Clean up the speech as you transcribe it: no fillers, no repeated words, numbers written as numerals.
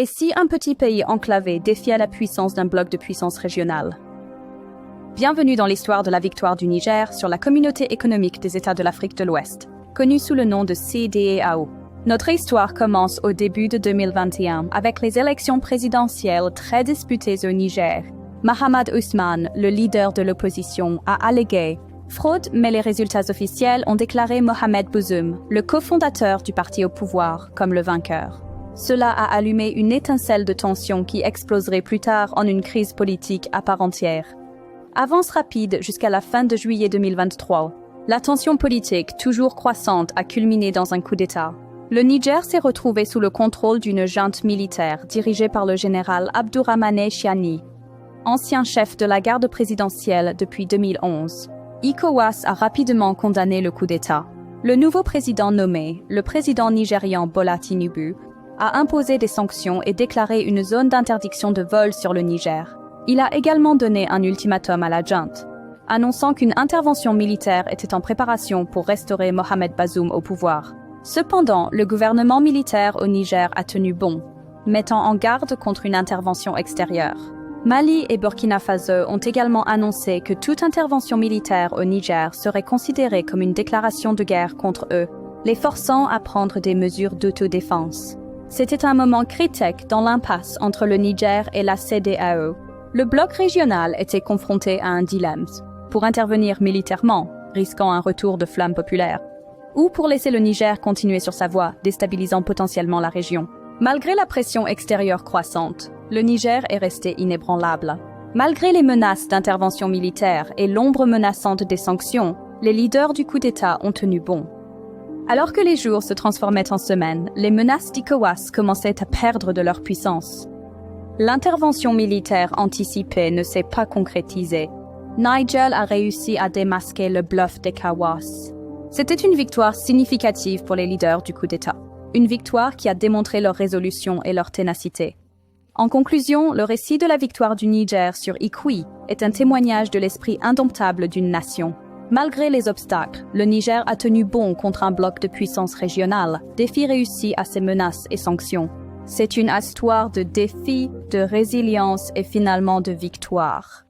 Et si un petit pays enclavé défiait la puissance d'un bloc de puissance régionale? Bienvenue dans l'histoire de la victoire du Niger sur la Communauté économique des États de l'Afrique de l'Ouest, connue sous le nom de CEDEAO. Notre histoire commence au début de 2021 avec les élections présidentielles très disputées au Niger. Mahamat Usman, le leader de l'opposition, a allégué fraude, mais les résultats officiels ont déclaré Mohamed Bazoum, le cofondateur du parti au pouvoir, comme le vainqueur. Cela a allumé une étincelle de tension qui exploserait plus tard en une crise politique à part entière. Avance rapide jusqu'à la fin de juillet 2023. La tension politique, toujours croissante, a culminé dans un coup d'État. Le Niger s'est retrouvé sous le contrôle d'une junte militaire dirigée par le général Abdourahmane Chiani, ancien chef de la garde présidentielle depuis 2011. ECOWAS a rapidement condamné le coup d'État. Le nouveau président nommé, le président nigérian Bola Tinubu, a imposé des sanctions et déclaré une zone d'interdiction de vol sur le Niger. Il a également donné un ultimatum à la junte, annonçant qu'une intervention militaire était en préparation pour restaurer Mohamed Bazoum au pouvoir. Cependant, le gouvernement militaire au Niger a tenu bon, mettant en garde contre une intervention extérieure. Mali et Burkina Faso ont également annoncé que toute intervention militaire au Niger serait considérée comme une déclaration de guerre contre eux, les forçant à prendre des mesures d'autodéfense. C'était un moment critique dans l'impasse entre le Niger et la CEDEAO. Le bloc régional était confronté à un dilemme, pour intervenir militairement, risquant un retour de flamme populaire, ou pour laisser le Niger continuer sur sa voie, déstabilisant potentiellement la région. Malgré la pression extérieure croissante, le Niger est resté inébranlable. Malgré les menaces d'intervention militaire et l'ombre menaçante des sanctions, les leaders du coup d'État ont tenu bon. Alors que les jours se transformaient en semaines, les menaces d'ECOWAS commençaient à perdre de leur puissance. L'intervention militaire anticipée ne s'est pas concrétisée. Niger a réussi à démasquer le bluff d'ECOWAS. C'était une victoire significative pour les leaders du coup d'État. Une victoire qui a démontré leur résolution et leur ténacité. En conclusion, le récit de la victoire du Niger sur Ikwi est un témoignage de l'esprit indomptable d'une nation. Malgré les obstacles, le Niger a tenu bon contre un bloc de puissance régionale, défi réussi à ses menaces et sanctions. C'est une histoire de défi, de résilience et finalement de victoire.